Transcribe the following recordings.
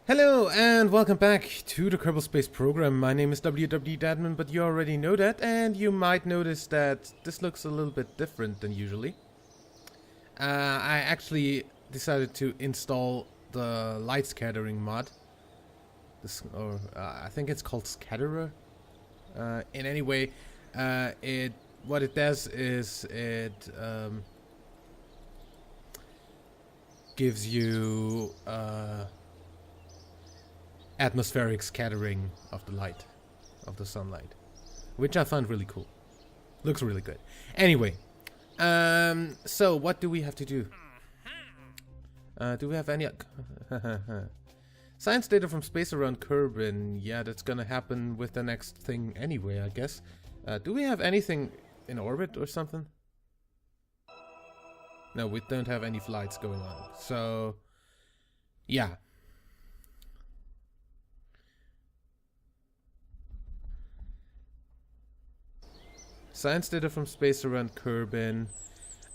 Hello and welcome back to the Kerbal Space Program. My name is WWEdeadman, but you already know that, and you might notice that this looks a little bit different than usually. I actually decided to install the light scattering mod. I think it's called Scatterer. In any way, what it does is it gives you atmospheric scattering of the light, of the sunlight, which I find really cool. Looks really good. Anyway, so what do we have to do? Do we have any science data from space around Kerbin? Yeah, that's gonna happen with the next thing anyway, I guess. Do we have anything in orbit or something? No, we don't have any flights going on. So, yeah. Science data from space around Kerbin.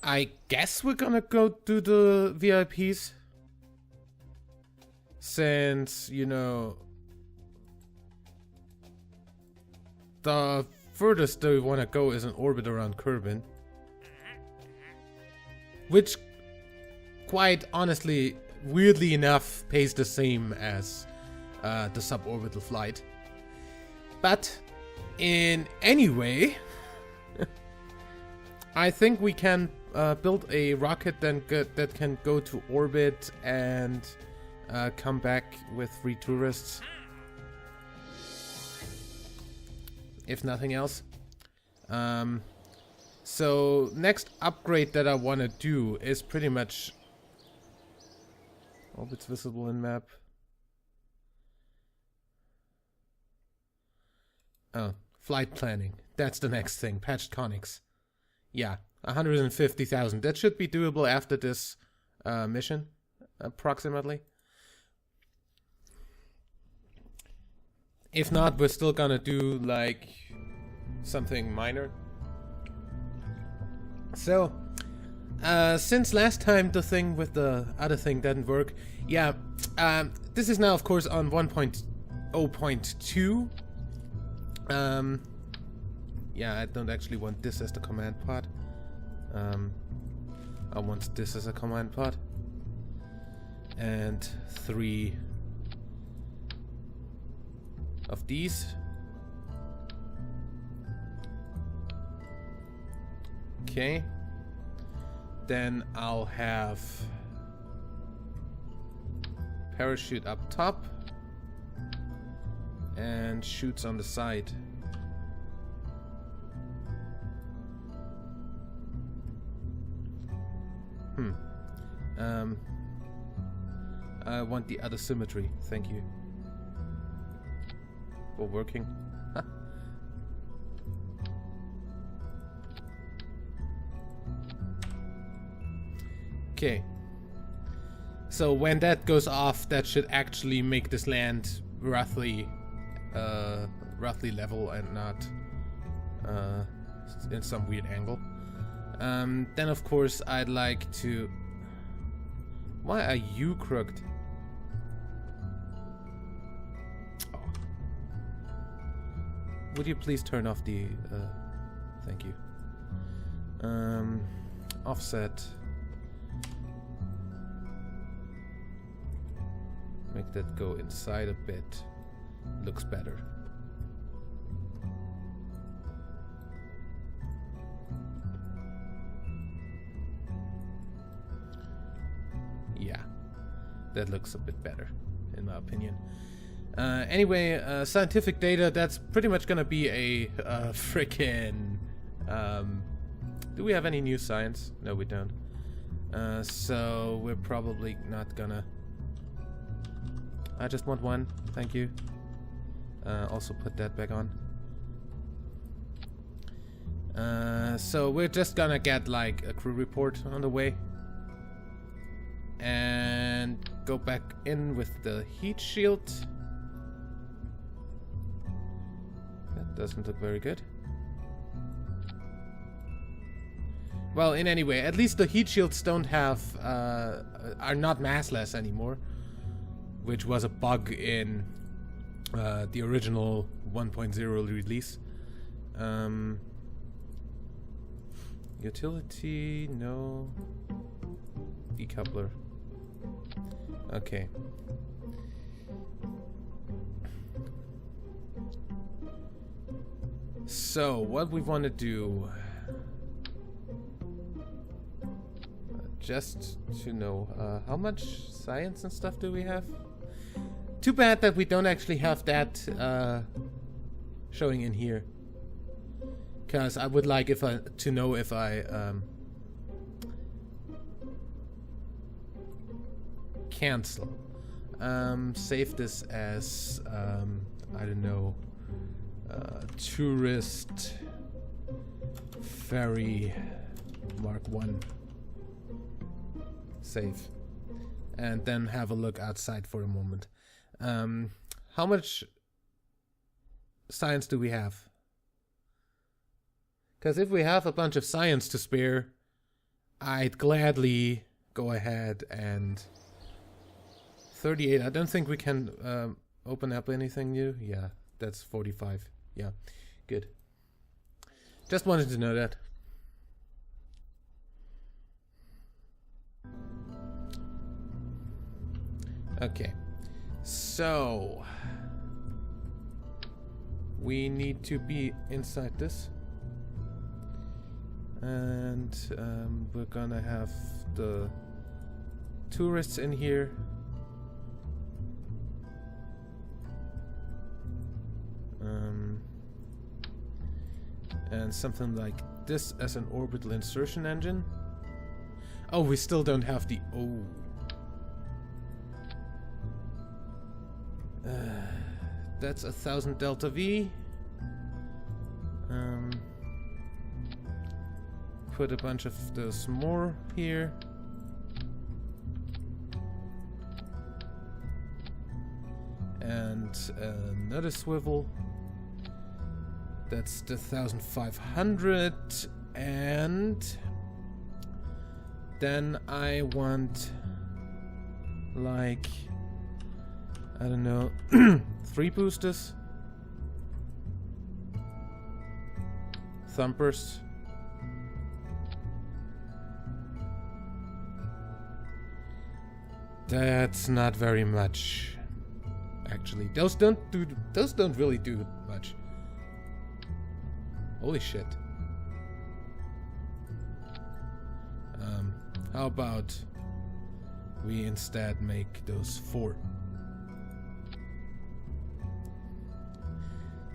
I guess we're gonna go do the VIPs. Since, you know, the furthest that we want to go is an orbit around Kerbin. Which, quite honestly, weirdly enough, pays the same as the suborbital flight. But, in any way, I think we can build a rocket that can go to orbit and come back with free tourists. If nothing else. So next upgrade that I want to do is pretty much orbits visible in map. Oh, flight planning. That's the next thing. Patched conics. Yeah, 150,000. That should be doable after this mission, approximately. If not, we're still gonna do like something minor. So, since last time the thing with the other thing didn't work, yeah, this is now of course on 1.0.2. Yeah, I don't actually want this as the command pod. I want this as a command pod. And 3 of these. Okay. Then I'll have parachute up top and chutes on the side. I want the other symmetry, thank you. For working. Okay. So when that goes off, that should actually make this land roughly level and not in some weird angle. Then of course I'd like to... Why are you crooked? Oh. Would you please turn off the... thank you. Offset. Make that go inside a bit. Looks better. Yeah, that looks a bit better, in my opinion. Anyway, scientific data, that's pretty much gonna be a frickin'... do we have any new science? No, we don't. So we're probably not gonna... I just want one, thank you. Also put that back on. So we're just gonna get like a crew report on the way. And go back in with the heat shield. That doesn't look very good. Well, in any way, at least the heat shields don't have, are not massless anymore. which was a bug in the original 1.0 release. Utility, no. Decoupler. Okay. So, what we want to do, just to know, how much science and stuff do we have? Too bad that we don't actually have that showing in here. Because I would like to know if I cancel. Save this as, I don't know, tourist ferry Mark 1. Save. And then have a look outside for a moment. How much science do we have? Because if we have a bunch of science to spare, I'd gladly go ahead and... 38, I don't think we can open up anything new. Yeah, that's 45. Yeah, good. Just wanted to know that. Okay, so... we need to be inside this. And we're gonna have the tourists in here. And something like this as an orbital insertion engine. Oh, we still don't have the... Oh. That's 1000 delta V. Put a bunch of those more here. And another swivel. That's the 1500. And then I want, like, I don't know, 3 boosters. Thumpers. That's not very much, actually. Those don't really do much. Holy shit. How about we instead make those 4?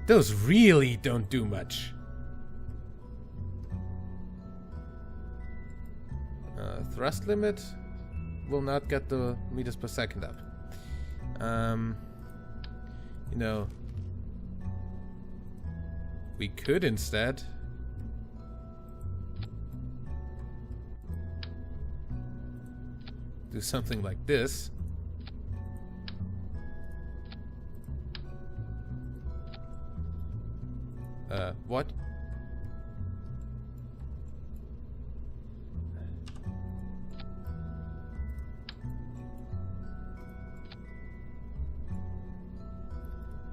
Those really don't do much. Thrust limit will not get the meters per second up. You know, we could instead do something like this. What?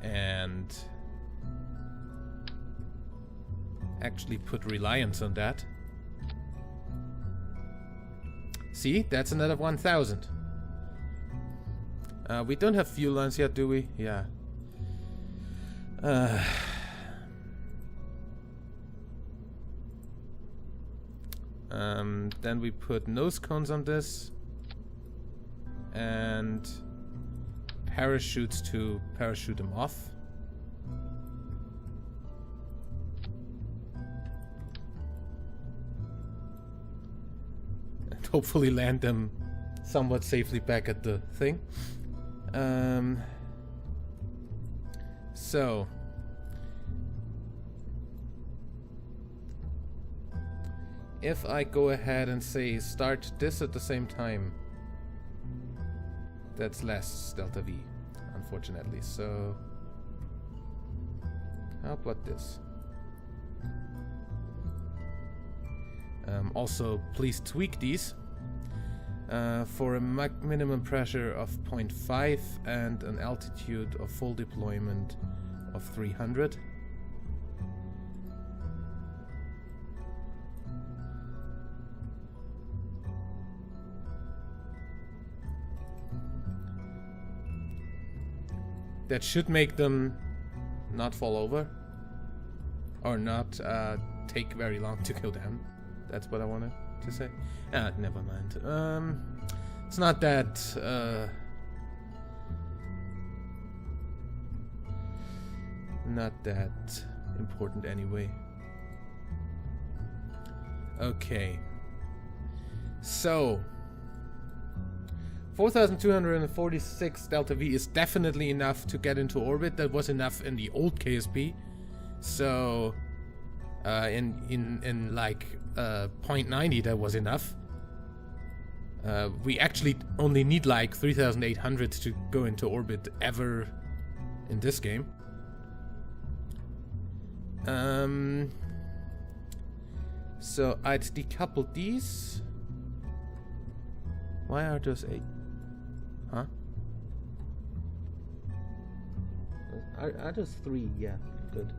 And actually put reliance on that. See, that's another 1000. We don't have fuel lines yet, do we? Yeah. Then we put nose cones on this. And parachutes to parachute them off. And hopefully land them somewhat safely back at the thing. So if I go ahead and say start this at the same time, that's less delta V, unfortunately. So how about this? Also, please tweak these. for a minimum pressure of 0.5 and an altitude of full deployment of 300. That should make them not fall over or not take very long to go down. That's what I wanted to say. Never mind. It's not that important anyway. Okay. So 4,246 delta V is definitely enough to get into orbit. That was enough in the old KSP. So in like 0.90 that was enough. We actually only need like 3,800 to go into orbit ever in this game. So I'd decouple these. Why are those 8? Huh? Are those 3? Yeah, good.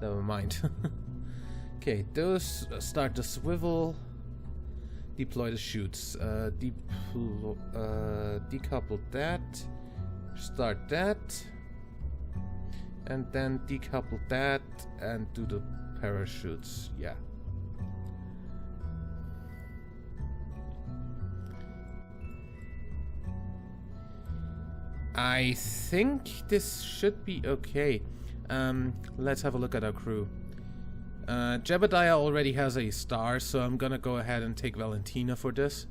Never mind. Okay, those start the swivel. Deploy the chutes. Decouple that. Start that. And then decouple that and do the parachutes. Yeah. I think this should be okay. Let's have a look at our crew. Jebediah already has a star, so I'm gonna go ahead and take Valentina for this.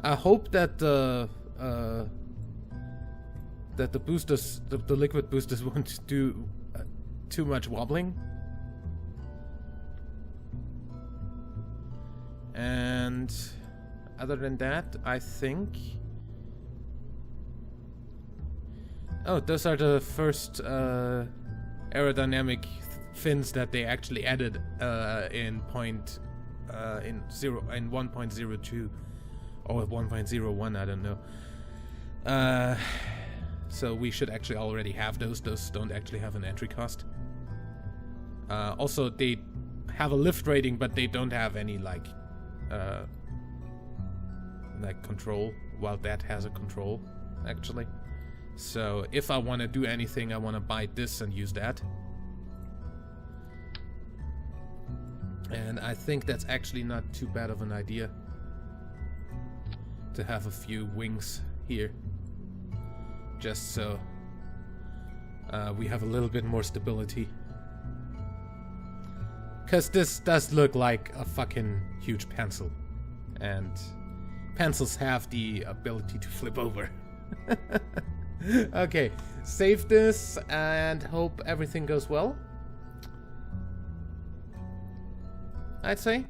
I hope that the boosters, the liquid boosters, won't do too much wobbling. And other than that, I think... Oh, those are the first aerodynamic fins that they actually added in 1.02 or 1.01, I don't know. So we should actually already have those. Those don't actually have an entry cost. Also, they have a lift rating, but they don't have any like control, while that has a control actually. So if I want to do anything, I want to buy this and use that. And I think that's actually not too bad of an idea to have a few wings here, just so we have a little bit more stability. Because this does look like a fucking huge pencil. And pencils have the ability to flip over. Okay, save this and hope everything goes well, I'd say.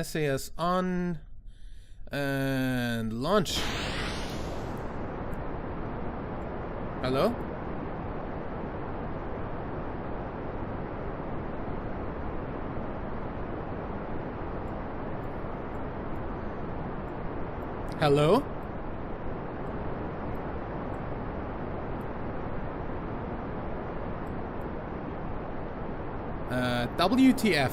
SAS on and launch. Hello? Hello? WTF?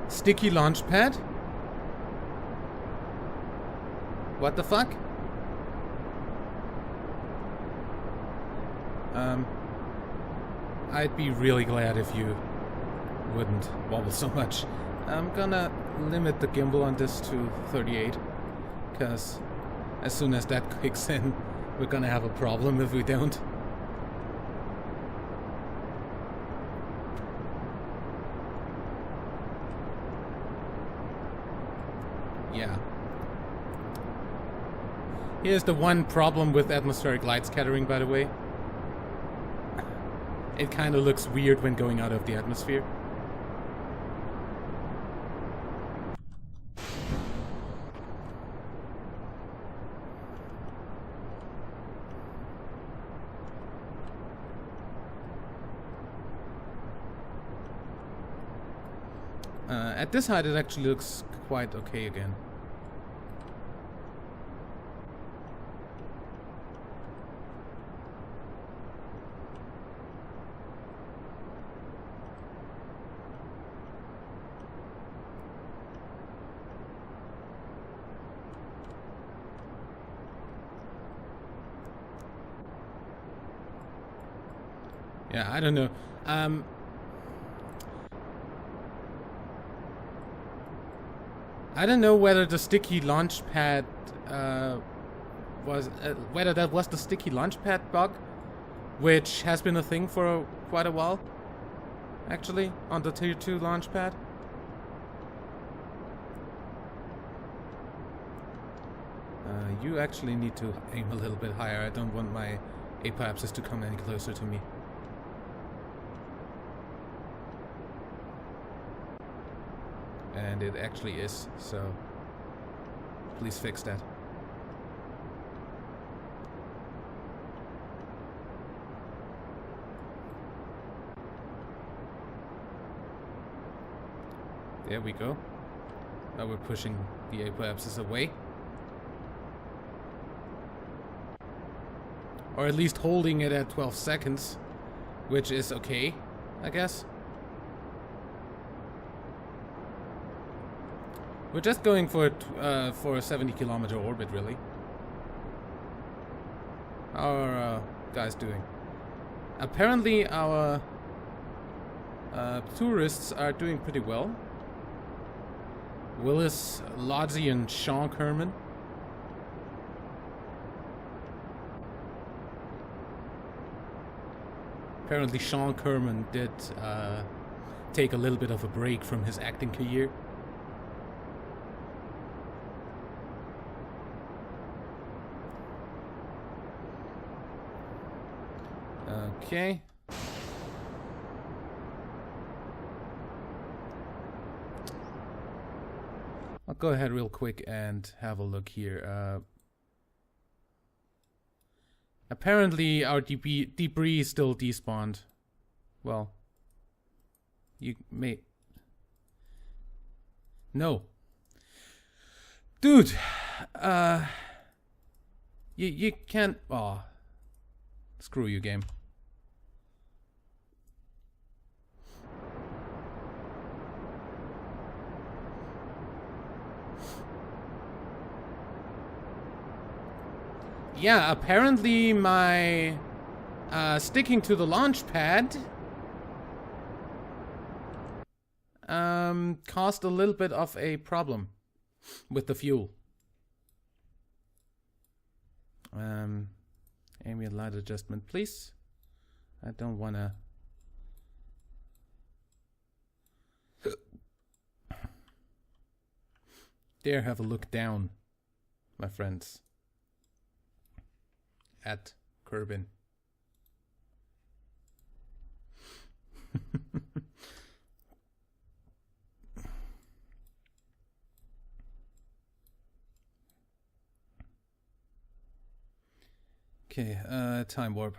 Sticky launch pad? What the fuck? I'd be really glad if you wouldn't wobble so much. I'm gonna limit the gimbal on this to 38. because as soon as that kicks in, we're gonna have a problem if we don't. Yeah. Here's the one problem with atmospheric light scattering, by the way. It kind of looks weird when going out of the atmosphere. At this height, it actually looks quite okay again. Yeah, I don't know. I don't know whether the sticky launch pad whether that was the sticky launch pad bug, which has been a thing for quite a while, actually, on the Tier 2 launch pad. You actually need to aim a little bit higher. I don't want my apoapsis to come any closer to me. And it actually is, so please fix that. There we go. Now we're pushing the apoapsis away. Or at least holding it at 12 seconds, which is okay, I guess. We're just going for a 70-kilometer orbit, really. How are guys doing? Apparently, our tourists are doing pretty well. Willis, Lodzi, and Sean Kerman. Apparently, Sean Kerman did take a little bit of a break from his acting career. Okay. I'll go ahead real quick and have a look here. Apparently our debris still despawned. Well, you may... No. Dude! You can't... Aw. Screw you, game. Yeah, apparently my sticking to the launch pad caused a little bit of a problem with the fuel. Ambient light adjustment, please. I don't wanna... Dare have a look down, my friends. At Kerbin. Okay, time warp.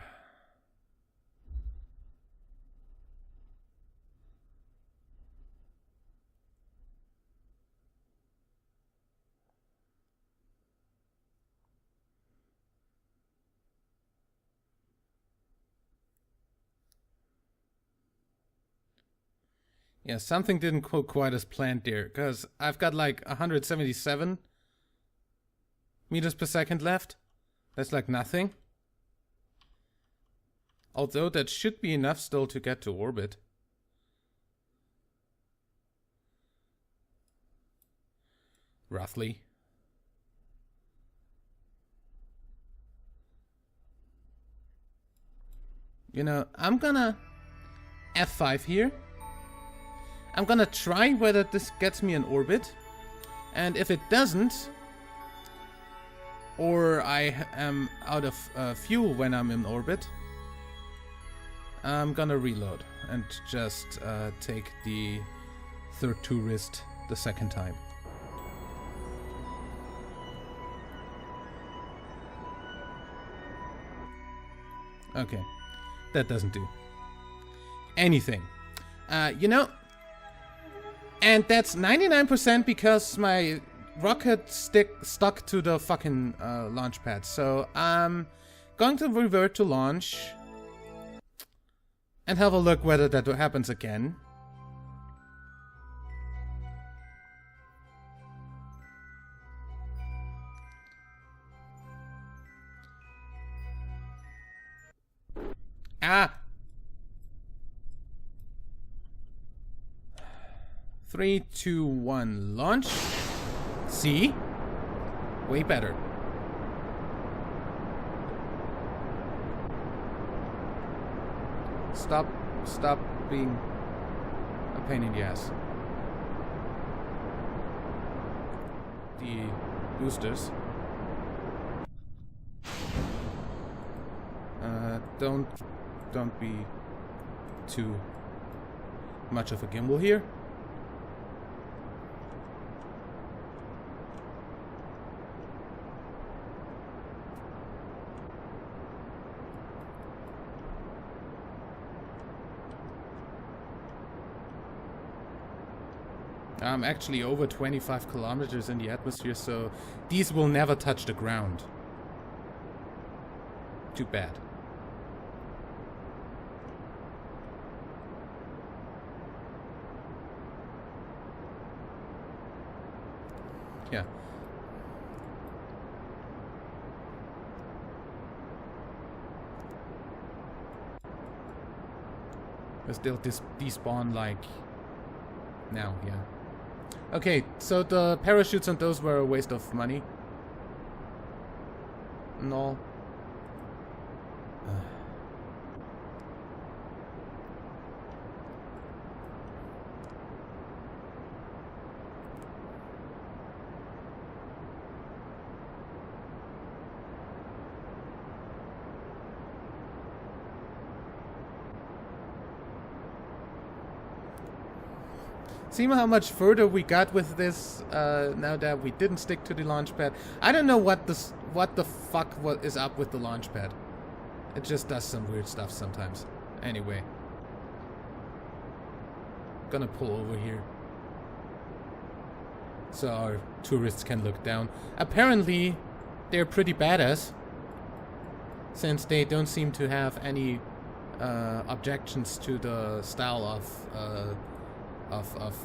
Yeah, something didn't go quite as planned there, because I've got like 177 meters per second left. That's like nothing. Although that should be enough still to get to orbit. Roughly. You know, I'm gonna F5 here. I'm gonna try whether this gets me in orbit. And if it doesn't, or I am out of fuel when I'm in orbit, I'm gonna reload and just take the third tourist the second time. Okay, that doesn't do anything. You know, and that's 99% because my rocket stuck to the fucking launch pad. So I'm going to revert to launch and have a look whether that happens again. Ah! 3, 2, 1, launch. See? Way better. Stop being a pain in the ass. The boosters. Don't be too much of a gimbal here. I'm actually over 25 kilometers in the atmosphere, so these will never touch the ground. Too bad. Yeah. They'll despawn like now, yeah. Okay, so the parachutes on those were a waste of money. No. See how much further we got with this now that we didn't stick to the launch pad. I don't know what the fuck is up with the launch pad. It just does some weird stuff sometimes. Anyway. Gonna pull over here. So our tourists can look down. Apparently, they're pretty badass. Since they don't seem to have any objections to the style of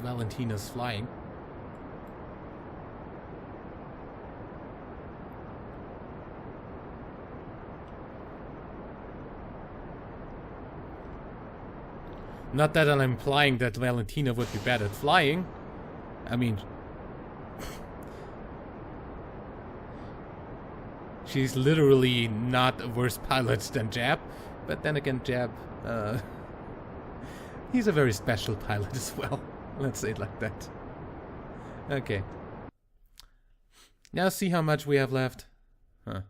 Valentina's flying. Not that I'm implying that Valentina would be bad at flying. I mean, she's literally not a worse pilot than Jab. But then again, Jab, he's a very special pilot as well. Let's say it like that. Okay. Now see how much we have left. Huh.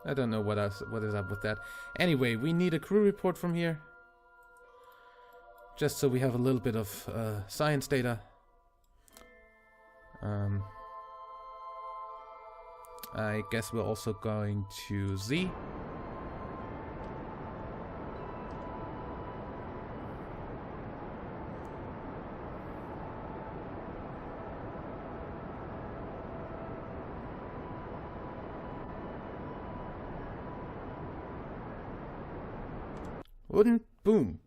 I don't know what is up with that. Anyway, we need a crew report from here. Just so we have a little bit of science data. I guess we're also going to Z. Wooden boom.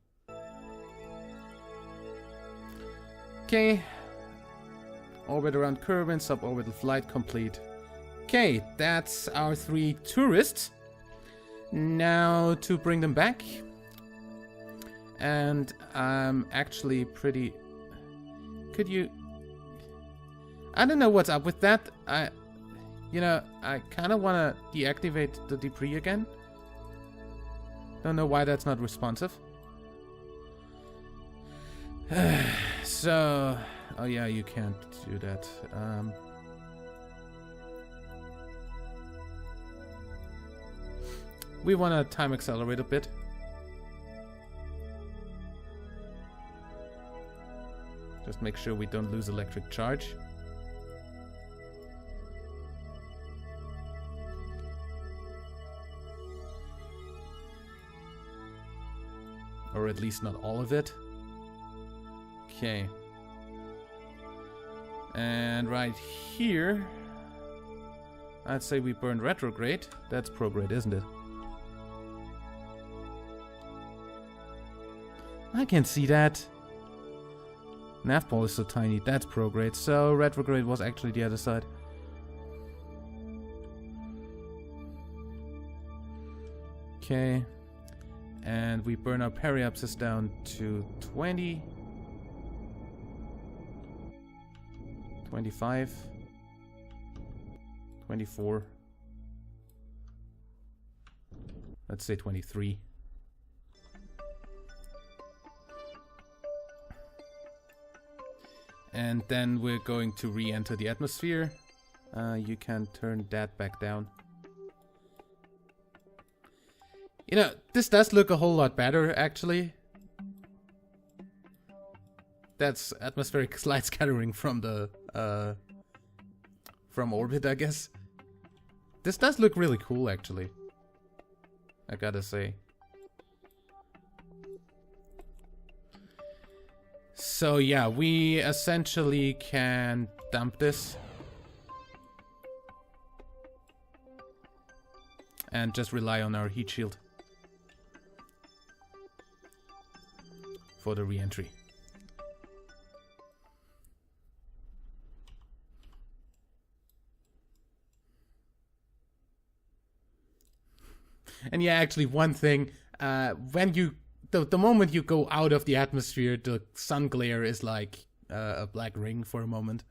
Okay. Orbit around Kerbal, suborbital flight complete. Okay, that's our 3 tourists. Now to bring them back. And I'm actually pretty... Could you... I don't know what's up with that. You know, I kind of want to deactivate the debris again. Don't know why that's not responsive. So, oh yeah, you can't do that. We want to time accelerate a bit. Just make sure we don't lose electric charge. Or at least not all of it. Okay. And right here, I'd say we burn retrograde. That's prograde, isn't it? I can see that. Nav ball is so tiny. That's prograde. So retrograde was actually the other side. Okay. And we burn our periapsis down to 20. 25. 24. Let's say 23. And then we're going to re-enter the atmosphere. You can turn that back down. You know, this does look a whole lot better, actually. That's atmospheric light scattering from the from orbit, I guess. This does look really cool, actually. I gotta say. So yeah, we essentially can dump this. And just rely on our heat shield. For the re-entry. And yeah, actually one thing, when you, the moment you go out of the atmosphere, the sun glare is like a black ring for a moment.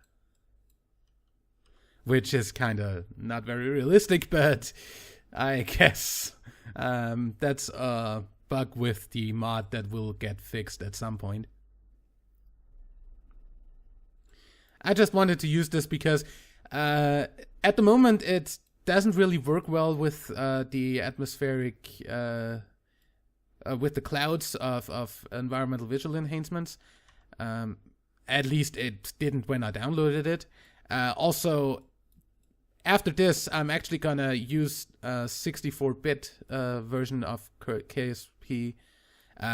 Which is kind of not very realistic, but I guess that's a bug with the mod that will get fixed at some point. I just wanted to use this because at the moment it doesn't really work well with the atmospheric, with the clouds of environmental visual enhancements. At least it didn't when I downloaded it. Also, after this, I'm actually gonna use a 64-bit version of KSP.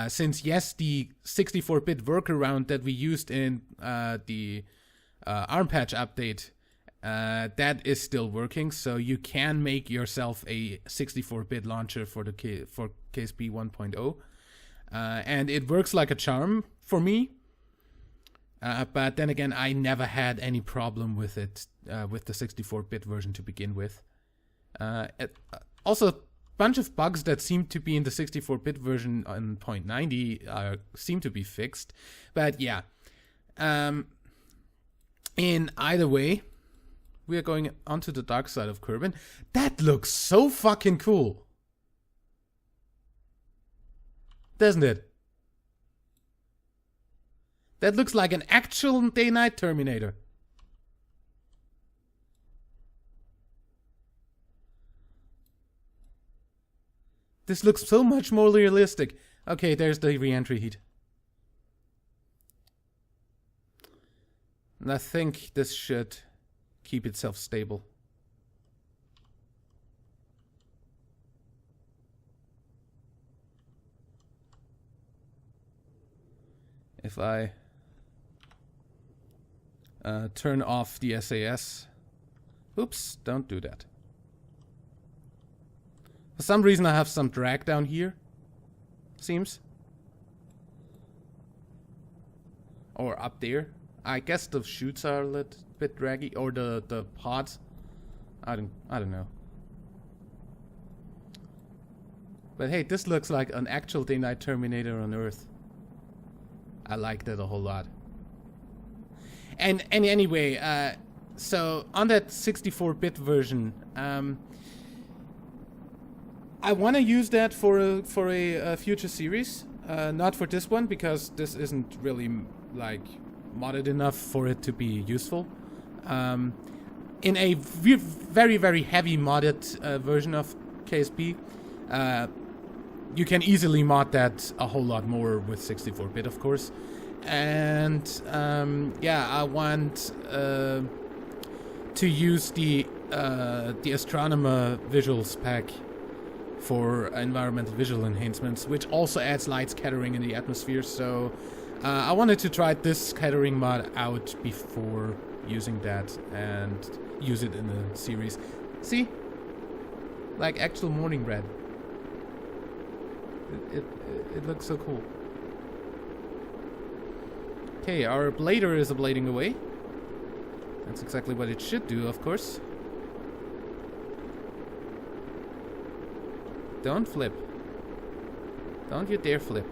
Since yes, the 64-bit workaround that we used in the ARM patch update, that is still working, so you can make yourself a 64-bit launcher for the KSP 1.0, and it works like a charm for me. But then again, I never had any problem with it with the 64-bit version to begin with. Also, a bunch of bugs that seem to be in the 64-bit version on 0.90 seem to be fixed. But yeah, in either way, we are going onto the dark side of Kerbin. That looks so fucking cool. Doesn't it? That looks like an actual day-night Terminator. This looks so much more realistic. Okay, there's the re-entry heat. And I think this should keep itself stable. If I turn off the SAS. Oops, don't do that. For some reason I have some drag down here. Seems. Or up there. I guess the chutes are a little bit draggy. Or the pods. I don't know. But hey, this looks like an actual day-night Terminator on Earth. I like that a whole lot. And anyway, so on that 64-bit version, I want to use that for a future series. Not for this one, because this isn't really like modded enough for it to be useful. In a very, very heavy modded version of KSP, you can easily mod that a whole lot more with 64-bit, of course. And yeah, I want to use the Astronomer visuals pack for environmental visual enhancements, which also adds light scattering in the atmosphere. So I wanted to try this scattering mod out before using that and use it in the series. See? Like actual morning red. It looks so cool. Okay, our blader is ablating away. That's exactly what it should do, of course. Don't flip. Don't you dare flip.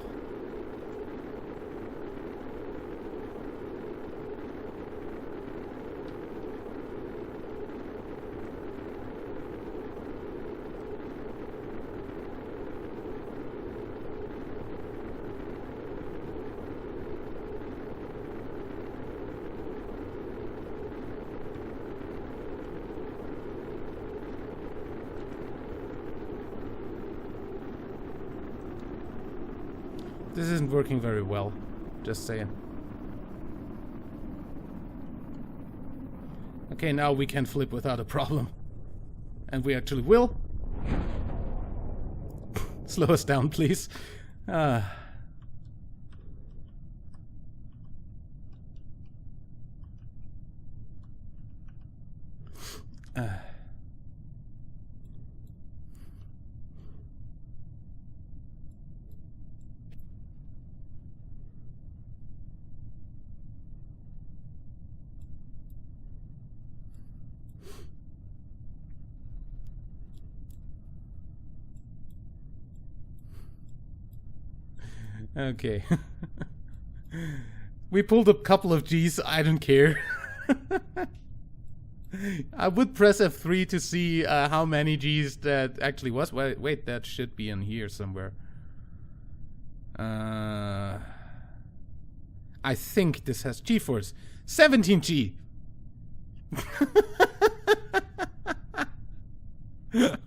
This isn't working very well, just saying. Okay, now we can flip without a problem. And we actually will. Slow us down, please. Okay. We pulled a couple of G's, I don't care. I would press F3 to see how many G's that actually was. Wait, that should be in here somewhere. I think this has G-force. 17G!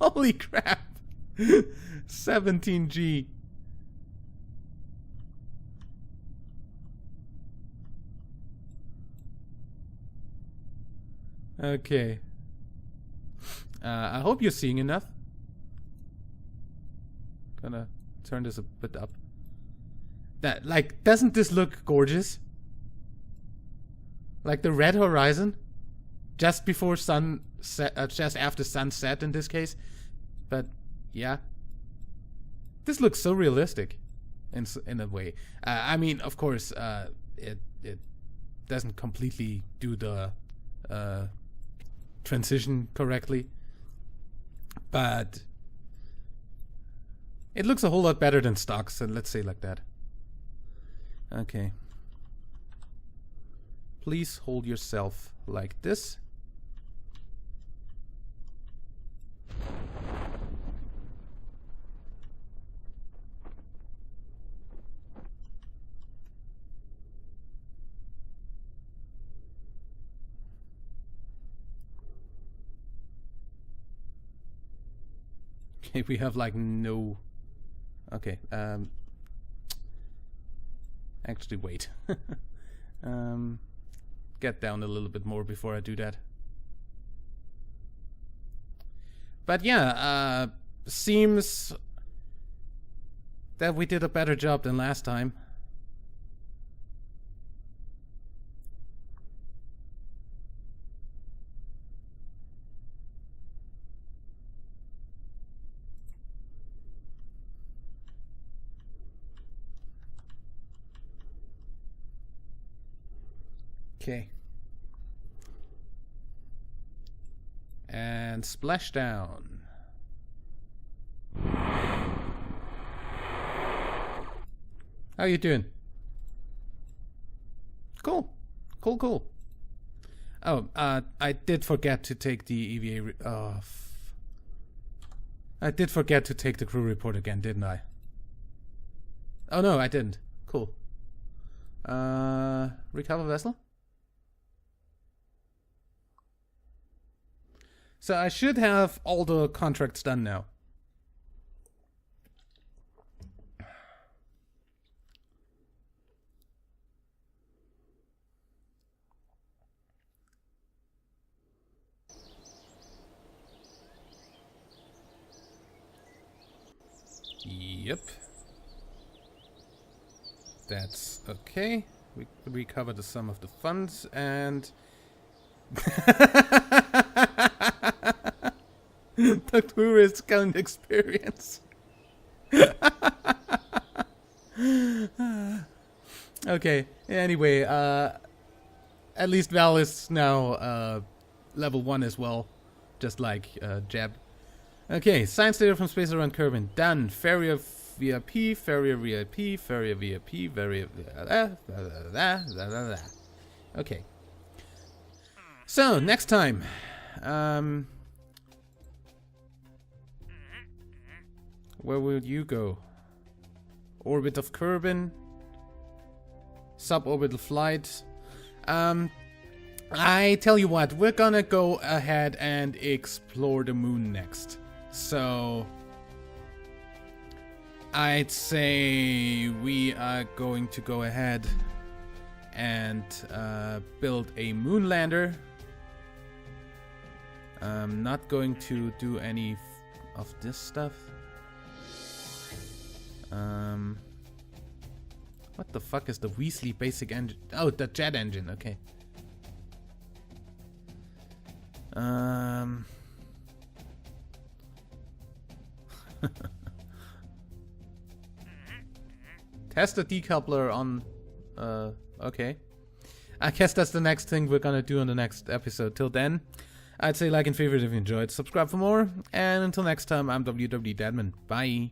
Holy crap! 17G. Okay. I hope you're seeing enough. Gonna turn this a bit up. That, like, doesn't this look gorgeous? Like the red horizon, just before sunset, just after sunset in this case. But yeah, this looks so realistic, in a way. I mean, of course, it doesn't completely do the transition correctly, but it looks a whole lot better than stocks, and let's say like that. Okay. Please hold yourself like this. Okay, we have like no... Okay, actually wait. Get down a little bit more before I do that. But yeah, seems that we did a better job than last time. Okay. And splashdown. How you doing? Cool. Cool, cool. Oh, I did forget to take the EVA. I did forget to take the crew report again, didn't I? Oh no, I didn't. Cool. Recover vessel. So I should have all the contracts done now. Yep. That's okay. We recovered the sum of the funds and... the tourist count experience. Okay, anyway, at least Val is now level 1 as well, just like Jeb. Okay, science data from space around Kerbin. Done. Farrier VIP, Farrier VIP, Farrier VIP, Farrier... Okay. So, next time. Where will you go? Orbit of Kerbin. Suborbital flight. I tell you what, we're gonna go ahead and explore the moon next. So I'd say we are going to go ahead and build a moon lander. I'm not going to do any of this stuff. What the fuck is the Weasley basic engine? Oh, the jet engine, okay. Test the decoupler on... okay. I guess that's the next thing we're gonna do in the next episode. Till then, I'd say like and favorite if you enjoyed. Subscribe for more. And until next time, I'm WWEdeadman. Bye.